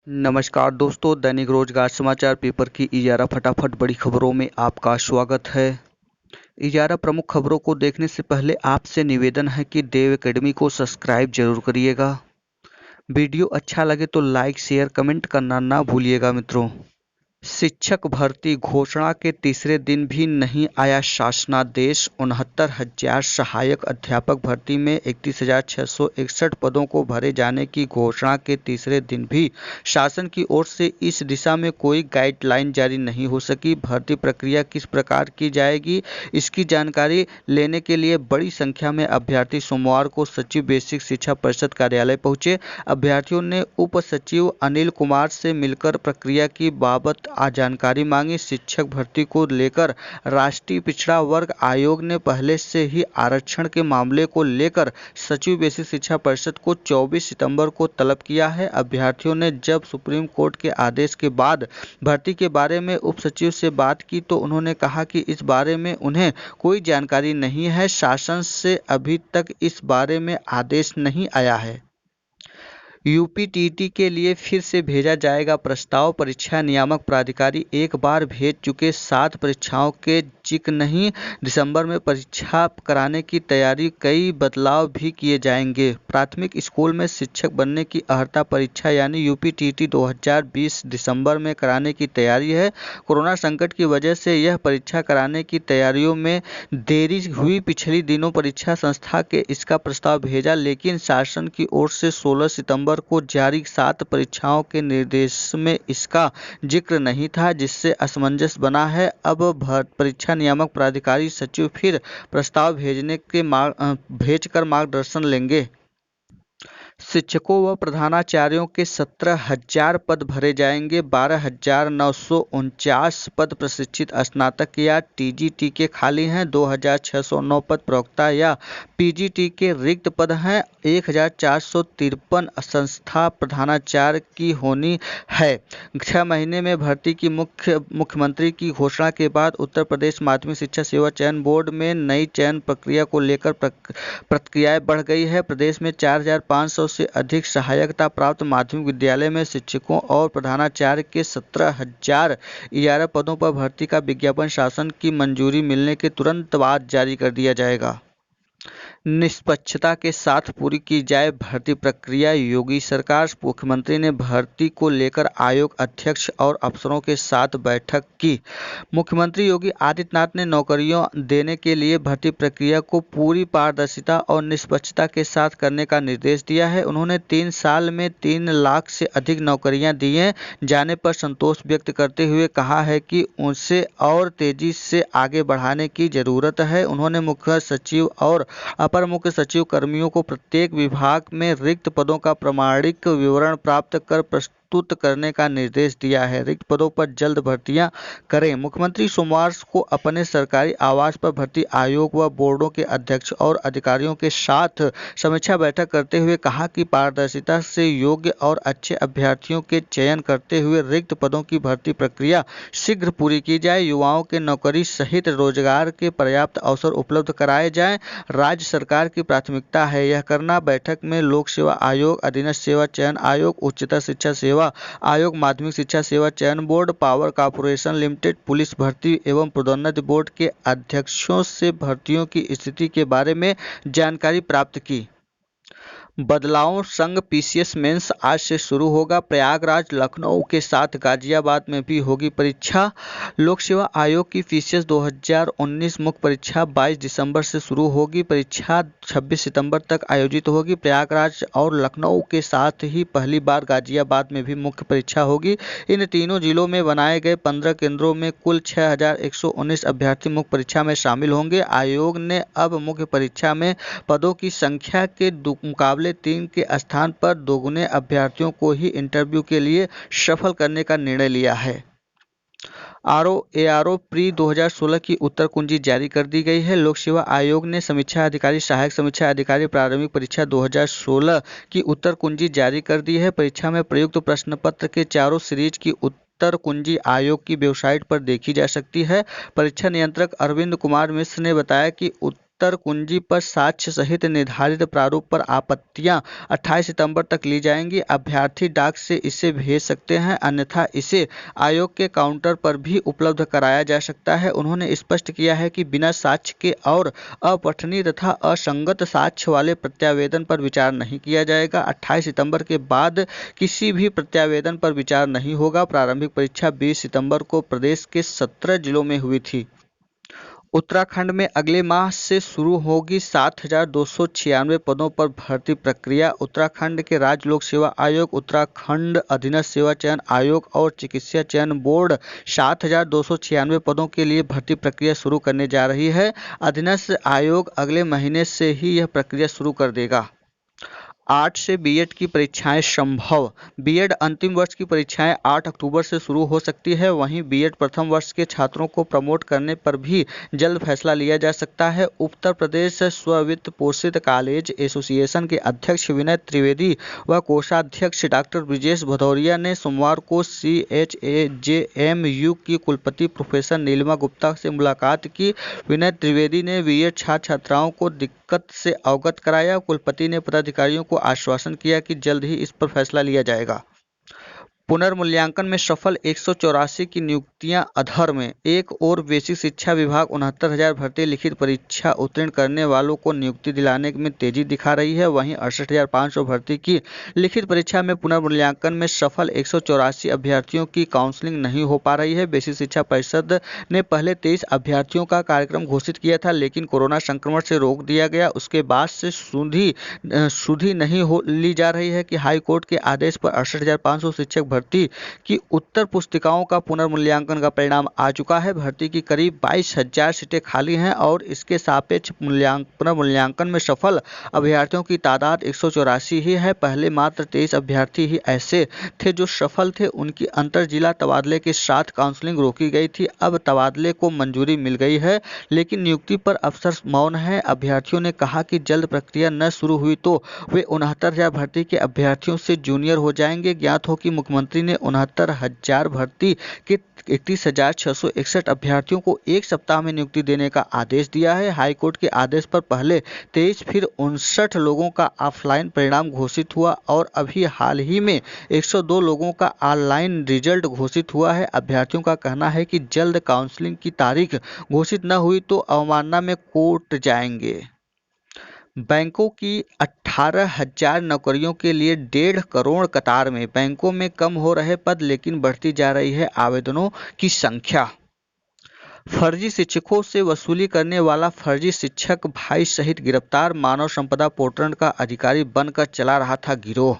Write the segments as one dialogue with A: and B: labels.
A: नमस्कार दोस्तों, दैनिक रोजगार समाचार पेपर की इजारा फटाफट बड़ी खबरों में आपका स्वागत है। इजारा प्रमुख खबरों को देखने से पहले आपसे निवेदन है कि देव एकेडमी को सब्सक्राइब जरूर करिएगा। वीडियो अच्छा लगे तो लाइक, शेयर, कमेंट करना ना भूलिएगा मित्रों। शिक्षक भर्ती घोषणा के तीसरे दिन भी नहीं आया शासनादेश। 69,000 सहायक अध्यापक भर्ती में 31,661 पदों को भरे जाने की घोषणा के तीसरे दिन भी शासन की ओर से इस दिशा में कोई गाइडलाइन जारी नहीं हो सकी। भर्ती प्रक्रिया किस प्रकार की जाएगी, इसकी जानकारी लेने के लिए बड़ी संख्या में अभ्यर्थी सोमवार को सचिव बेसिक शिक्षा परिषद कार्यालय पहुंचे। अभ्यर्थियों ने उप सचिव अनिल कुमार से मिलकर प्रक्रिया की बाबत जानकारी मांगी। शिक्षक भर्ती को लेकर राष्ट्रीय पिछड़ा वर्ग आयोग ने पहले से ही आरक्षण के मामले को लेकर सचिव बेसिक शिक्षा परिषद को 24 सितंबर को तलब किया है। अभ्यर्थियों ने जब सुप्रीम कोर्ट के आदेश के बाद भर्ती के बारे में उप सचिव से बात की तो उन्होंने कहा कि इस बारे में उन्हें कोई जानकारी नहीं है। शासन से अभी तक इस बारे में आदेश नहीं आया है। यूपीटीटी के लिए फिर से भेजा जाएगा प्रस्ताव। परीक्षा नियामक प्राधिकारी एक बार भेज चुके 7 परीक्षाओं के जिक्र नहीं। दिसंबर में परीक्षा कराने की तैयारी, कई बदलाव भी किए जाएंगे। प्राथमिक स्कूल में शिक्षक बनने की अर्हता परीक्षा यानी यूपीटीटी 2020 दिसंबर में कराने की तैयारी है। कोरोना संकट की वजह से यह परीक्षा कराने की तैयारियों में देरी हुई। पिछले दिनों परीक्षा संस्था के इसका प्रस्ताव भेजा, लेकिन शासन की ओर से 16 सितंबर को जारी 7 परीक्षाओं के निर्देश में इसका जिक्र नहीं था, जिससे असमंजस बना है। अब परीक्षा नियामक प्राधिकारी सचिव फिर प्रस्ताव भेजकर मार्गदर्शन लेंगे। शिक्षकों व प्रधानाचार्यों के 17,000 पद भरे जाएंगे। 12,949 पद प्रशिक्षित स्नातक या टीजीटी के खाली हैं। 2,609 पद प्रवक्ता या पीजीटी के रिक्त पद हैं। 1,453 संस्था प्रधानाचार्य की होनी है। 6 महीने में भर्ती की मुख्यमंत्री की घोषणा के बाद उत्तर प्रदेश माध्यमिक शिक्षा सेवा चयन बोर्ड में नई चयन प्रक्रिया को लेकर प्रक्रियाएं बढ़ गई है। प्रदेश में 4,500 से अधिक सहायकता प्राप्त माध्यमिक विद्यालय में शिक्षकों और प्रधानाचार्य के 17,011 पदों पर भर्ती का विज्ञापन शासन की मंजूरी मिलने के तुरंत बाद जारी कर दिया जाएगा। निष्पक्षता के साथ पूरी की जाए भर्ती प्रक्रिया, योगी सरकार। मुख्यमंत्री ने भर्ती को लेकर आयोग अध्यक्ष और अफसरों के साथ बैठक की। मुख्यमंत्री योगी आदित्यनाथ ने नौकरियों देने के लिए भर्ती प्रक्रिया को पूरी पारदर्शिता और निष्पक्षता के साथ करने का निर्देश दिया है। उन्होंने 3 साल में 3 लाख से अधिक नौकरियां दिए जाने पर संतोष व्यक्त करते हुए कहा है कि उसे और तेजी से आगे बढ़ाने की जरूरत है। उन्होंने मुख्य सचिव और अपर मुख्य सचिव कर्मियों को प्रत्येक विभाग में रिक्त पदों का प्रमाणिक विवरण प्राप्त कर प्रस्तुत करने का निर्देश दिया है। रिक्त पदों पर जल्द भर्तियां करें। मुख्यमंत्री सोमवार को अपने सरकारी आवास पर भर्ती आयोग व बोर्डों के अध्यक्ष और अधिकारियों के साथ समीक्षा बैठक करते हुए कहा कि पारदर्शिता से योग्य और अच्छे अभ्यर्थियों के चयन करते हुए रिक्त पदों की भर्ती प्रक्रिया शीघ्र पूरी की जाए। युवाओं के नौकरी सहित रोजगार के पर्याप्त अवसर उपलब्ध कराए जाएं। राज्य सरकार की प्राथमिकता है यह करना। बैठक में लोक सेवा आयोग, अधीनस्थ सेवा चयन आयोग, उच्चतर शिक्षा सेवा आयोग, माध्यमिक शिक्षा सेवा चयन board, power corporation limited, police भर्ती एवं पदोन्नति बोर्ड के अध्यक्षों से भर्तियों की स्थिति के बारे में जानकारी प्राप्त की। बदलाव संग पीसीएस मेंस आज से शुरू होगा। प्रयागराज, लखनऊ के साथ गाजियाबाद में भी होगी परीक्षा। लोक सेवा आयोग की पीसीएस 2019 मुख्य परीक्षा 22 दिसंबर से शुरू होगी। परीक्षा 26 सितंबर तक आयोजित होगी। प्रयागराज और लखनऊ के साथ ही पहली बार गाजियाबाद में भी मुख्य परीक्षा होगी। इन तीनों जिलों में बनाए गए 15 केंद्रों में कुल 6,119 अभ्यर्थी मुख्य परीक्षा में शामिल होंगे। आयोग ने अब मुख्य परीक्षा में पदों की संख्या के मुकाबले 3 के स्थान पर दोगुने अभ्यर्थियों को ही इंटरव्यू के लिए सफल करने का निर्णय लिया है। एआरओ प्री 2016 की उत्तर कुंजी जारी कर दी गई है। लोक सेवा आयोग ने समीक्षा अधिकारी, सहायक समीक्षा अधिकारी प्रारंभिक परीक्षा 2016 की उत्तर कुंजी जारी कर दी है। परीक्षा में प्रयुक्त प्रश्न पत्र के चारों सीरीज की उत्तर कुंजी आयोग की वेबसाइट पर देखी जा सकती है। परीक्षा नियंत्रक अरविंद कुमार मिश्र ने बताया कि उत्तर कुंजी पर साक्ष्य सहित निर्धारित प्रारूप पर आपत्तियां 28 सितंबर तक ली जाएंगी। अभ्यर्थी डाक से इसे भेज सकते हैं, अन्यथा इसे आयोग के काउंटर पर भी उपलब्ध कराया जा सकता है। उन्होंने स्पष्ट किया है कि बिना साक्ष्य के और अपठनीय तथा असंगत साक्ष्य वाले प्रत्यावेदन पर विचार नहीं किया जाएगा। 28 सितंबर के बाद किसी भी प्रत्यावेदन पर विचार नहीं होगा। प्रारंभिक परीक्षा 20 सितंबर को प्रदेश के 17 जिलों में हुई थी। उत्तराखंड में अगले माह से शुरू होगी 7,296 पदों पर भर्ती प्रक्रिया। उत्तराखंड के राज्य लोक सेवा आयोग, उत्तराखंड अधीनस्थ सेवा चयन आयोग और चिकित्सा चयन बोर्ड 7,296 पदों के लिए भर्ती प्रक्रिया शुरू करने जा रही है। अधीनस्थ आयोग अगले महीने से ही यह प्रक्रिया शुरू कर देगा। 8 से बीएड की परीक्षाएं संभव। बीएड अंतिम वर्ष की परीक्षाएं 8 अक्टूबर से शुरू हो सकती है। वहीं बीएड प्रथम वर्ष के छात्रों को प्रमोट करने पर भी जल्द फैसला लिया जा सकता है। उत्तर प्रदेश स्ववित्त पोषित कॉलेज एसोसिएशन के अध्यक्ष विनय त्रिवेदी व कोषाध्यक्ष डॉक्टर ब्रिजेश भदौरिया ने सोमवार को CHAJMU की कुलपति प्रोफेसर नीलिमा गुप्ता से मुलाकात की। विनय त्रिवेदी ने बीएड छात्र छात्राओं को दिक्कत से अवगत कराया। कुलपति ने पदाधिकारियों को आश्वासन किया कि जल्द ही इस पर फैसला लिया जाएगा। पुनर्मूल्यांकन में सफल 184 की नियुक्तियां अधर में। एक और बेसिक शिक्षा विभाग 69,000 भर्ती लिखित परीक्षा उत्तीर्ण करने वालों को नियुक्ति दिलाने में तेजी दिखा रही है। वहीं 68,500 भर्ती की लिखित परीक्षा में पुनर्मूल्यांकन में सफल 184 अभ्यर्थियों की काउंसलिंग नहीं हो पा रही है। बेसिक शिक्षा परिषद ने पहले 23 अभ्यर्थियों का कार्यक्रम घोषित किया था, लेकिन कोरोना संक्रमण से रोक दिया गया। उसके बाद से सुधी नहीं ली जा रही है कि हाईकोर्ट के आदेश पर 68,500 शिक्षक भर्ती की उत्तर पुस्तिकाओं का पुनर्मूल्यांकन का परिणाम आ चुका है। भर्ती की करीब 22,000 सीटें खाली हैं और इसके सापेक्ष पुनर्मूल्यांकन में सफल अभ्यर्थियों की तादाद 184 ही है। पहले मात्र 23 अभ्यर्थी ही ऐसे थे जो सफल थे। उनकी अंतर जिला तबादले के साथ काउंसलिंग रोकी गई थी। अब तबादले को मंजूरी मिल गई है, लेकिन नियुक्ति पर अफसर मौन है। अभ्यर्थियों ने कहा कि जल्द प्रक्रिया न शुरू हुई तो वे 69,000 भर्ती के अभ्यर्थियों से जूनियर हो जाएंगे। ज्ञात हो कि मुख्यमंत्री ने 69,000 भर्ती के 31,661 अभ्यर्थियों को एक सप्ताह में नियुक्ति देने का आदेश दिया है। हाईकोर्ट के आदेश पर पहले 23 फिर 59 लोगों का ऑफलाइन परिणाम घोषित हुआ और अभी हाल ही में 102 लोगों का ऑनलाइन रिजल्ट घोषित हुआ है। अभ्यर्थियों का कहना है कि जल्द काउंसलिंग की तारीख घोषित न हुई तो अवमानना में कोर्ट जाएंगे। बैंकों की 18,000 नौकरियों के लिए 1.5 करोड़ कतार में। बैंकों में कम हो रहे पद, लेकिन बढ़ती जा रही है आवेदनों की संख्या। फर्जी शिक्षकों से वसूली करने वाला फर्जी शिक्षक भाई सहित गिरफ्तार। मानव संपदा पोर्टल का अधिकारी बनकर चला रहा था गिरोह।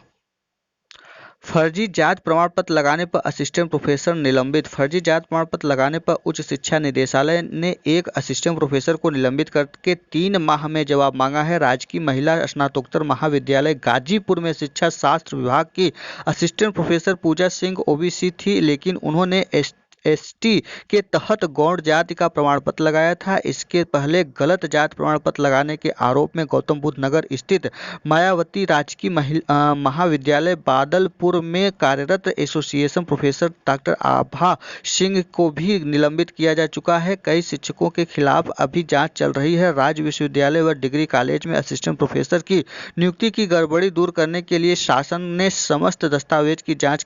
A: फर्जी जाति प्रमाण पत्र लगाने पर असिस्टेंट प्रोफेसर निलंबित। फर्जी जाति प्रमाण पत्र लगाने पर उच्च शिक्षा निदेशालय ने एक असिस्टेंट प्रोफेसर को निलंबित करके 3 माह में जवाब मांगा है। राजकीय महिला स्नातकोत्तर महाविद्यालय गाजीपुर में शिक्षा शास्त्र विभाग की असिस्टेंट प्रोफेसर पूजा सिंह ओबीसी थी, लेकिन उन्होंने एसटी के तहत गौड़ जाति का प्रमाण पत्र लगाया था। इसके पहले गलत जाति प्रमाण पत्र लगाने के आरोप में गौतम बुद्ध नगर स्थित मायावती राजकीय महाविद्यालय बादलपुर में कार्यरत एसोसिएशन प्रोफेसर डॉक्टर आभा सिंह को भी निलंबित किया जा चुका है। कई शिक्षकों के खिलाफ अभी जांच चल रही है। राज्य विश्वविद्यालय व डिग्री कॉलेज में असिस्टेंट प्रोफेसर की नियुक्ति की गड़बड़ी दूर करने के लिए शासन ने समस्त दस्तावेज की जाँच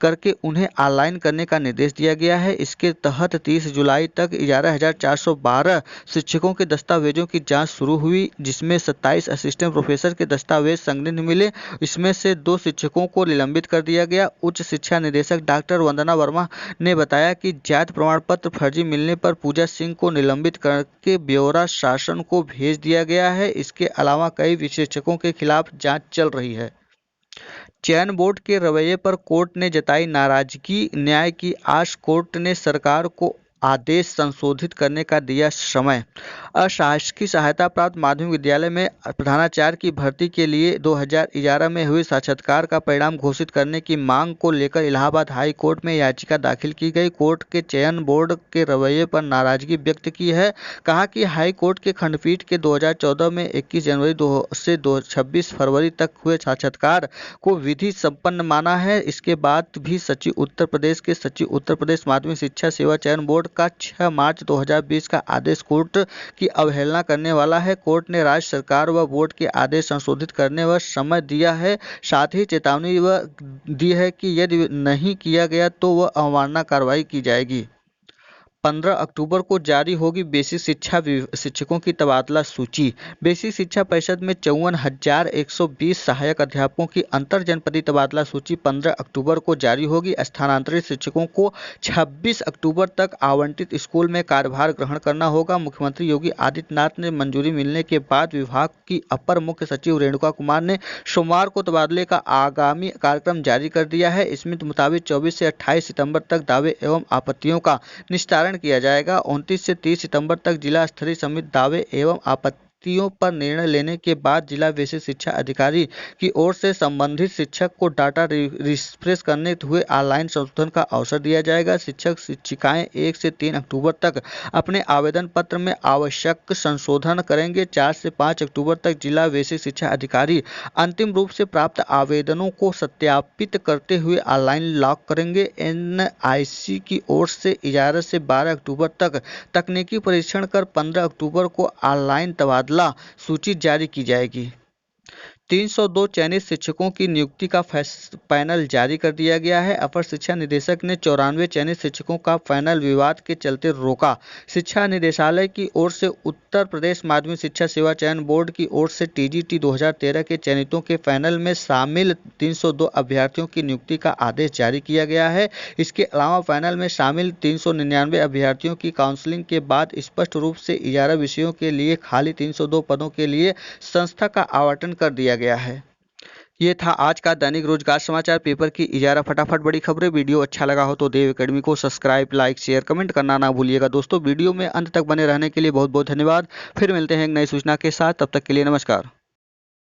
A: करके उन्हें ऑनलाइन करने का निर्देश दिया गया है। इसके तहत 30 जुलाई तक 11,412 शिक्षकों के दस्तावेजों की जांच शुरू हुई, जिसमें 27 असिस्टेंट प्रोफेसर के दस्तावेज संदिग्ध मिले। इसमें से 2 शिक्षकों को निलंबित कर दिया गया। उच्च शिक्षा निदेशक डॉक्टर वंदना वर्मा ने बताया कि जाति प्रमाण पत्र फर्जी मिलने पर पूजा सिंह को निलंबित करके ब्यौरा शासन को भेज दिया गया है। इसके अलावा कई शिक्षकों के खिलाफ जाँच चल रही है। चयन बोर्ड के रवैये पर कोर्ट ने जताई नाराजगी। न्याय की आश। कोर्ट ने सरकार को आदेश संशोधित करने का दिया समय। अशासकीय सहायता प्राप्त माध्यमिक विद्यालय में प्रधानाचार्य की भर्ती के लिए 2011 में हुए साक्षात्कार का परिणाम घोषित करने की मांग को लेकर इलाहाबाद हाई कोर्ट में याचिका दाखिल की गई। कोर्ट के चयन बोर्ड के रवैये पर नाराजगी व्यक्त की है। कहा कि हाई कोर्ट के खंडपीठ के 2014 में 21 जनवरी से 26 फरवरी तक हुए साक्षात्कार को विधि संपन्न माना है। इसके बाद भी उत्तर प्रदेश माध्यमिक शिक्षा सेवा चयन बोर्ड का 6 मार्च 2020 का आदेश कोर्ट की अवहेलना करने वाला है। कोर्ट ने राज्य सरकार व बोर्ड के आदेश संशोधित करने व समय दिया है। साथ ही चेतावनी दी है कि यदि नहीं किया गया तो वह अवमानना कार्रवाई की जाएगी। 15 अक्टूबर को जारी होगी बेसिक शिक्षकों की तबादला सूची। बेसिक शिक्षा परिषद में 54,120 सहायक अध्यापकों की अंतर जनपदीय तबादला सूची 15 अक्टूबर को जारी होगी। स्थानांतरित शिक्षकों को 26 अक्टूबर तक आवंटित स्कूल में कार्यभार ग्रहण करना होगा। मुख्यमंत्री योगी आदित्यनाथ ने मंजूरी मिलने के बाद विभाग की अपर मुख्य सचिव रेणुका कुमार ने सोमवार को तबादले का आगामी कार्यक्रम जारी कर दिया है। इसमें मुताबिक 24 से 28 सितंबर तक दावे एवं आपत्तियों का निस्तारण किया जाएगा। 29 से 30 सितंबर तक जिला स्तरीय समिति दावे एवं आपत्तियों पर निर्णय लेने के बाद जिला बेसिक शिक्षा अधिकारी की ओर से संबंधित शिक्षक को डाटा रिफ्रेश करने हुए ऑनलाइन संशोधन का अवसर दिया जाएगा। शिक्षक शिक्षिकाएं 1 से 3 अक्टूबर तक अपने आवेदन पत्र में आवश्यक संशोधन करेंगे। 4 से 5 अक्टूबर तक जिला बेसिक शिक्षा अधिकारी अंतिम रूप से प्राप्त आवेदनों को सत्यापित करते हुए ऑनलाइन लॉक करेंगे। एनआईसी की ओर से 11 से 12 अक्टूबर तक तकनीकी परीक्षण कर 15 अक्टूबर को ऑनलाइन तबादला सूची जारी की जाएगी। 302 चयनित शिक्षकों की नियुक्ति का पैनल जारी कर दिया गया है। अपर शिक्षा निदेशक ने 94 चयनित शिक्षकों का पैनल विवाद के चलते रोका। शिक्षा निदेशालय की ओर से उत्तर प्रदेश माध्यमिक शिक्षा सेवा चयन बोर्ड की ओर से टीजीटी 2013 के चयनितों के पैनल में शामिल 302 अभ्यर्थियों की नियुक्ति का आदेश जारी किया गया है। इसके अलावा पैनल में शामिल 399 अभ्यर्थियों की काउंसलिंग के बाद स्पष्ट रूप से 11 विषयों के लिए खाली 302 पदों के लिए संस्था का आवंटन कर दिया गया है। ये था आज का दैनिक रोजगार समाचार पेपर की 11 फटाफट बड़ी खबरें। वीडियो अच्छा लगा हो तो देव एकेडमी को सब्सक्राइब, लाइक, शेयर, कमेंट करना ना भूलिएगा। दोस्तों वीडियो में अंत तक बने रहने के लिए बहुत बहुत धन्यवाद। फिर मिलते हैं एक नई सूचना के साथ, तब तक के लिए नमस्कार।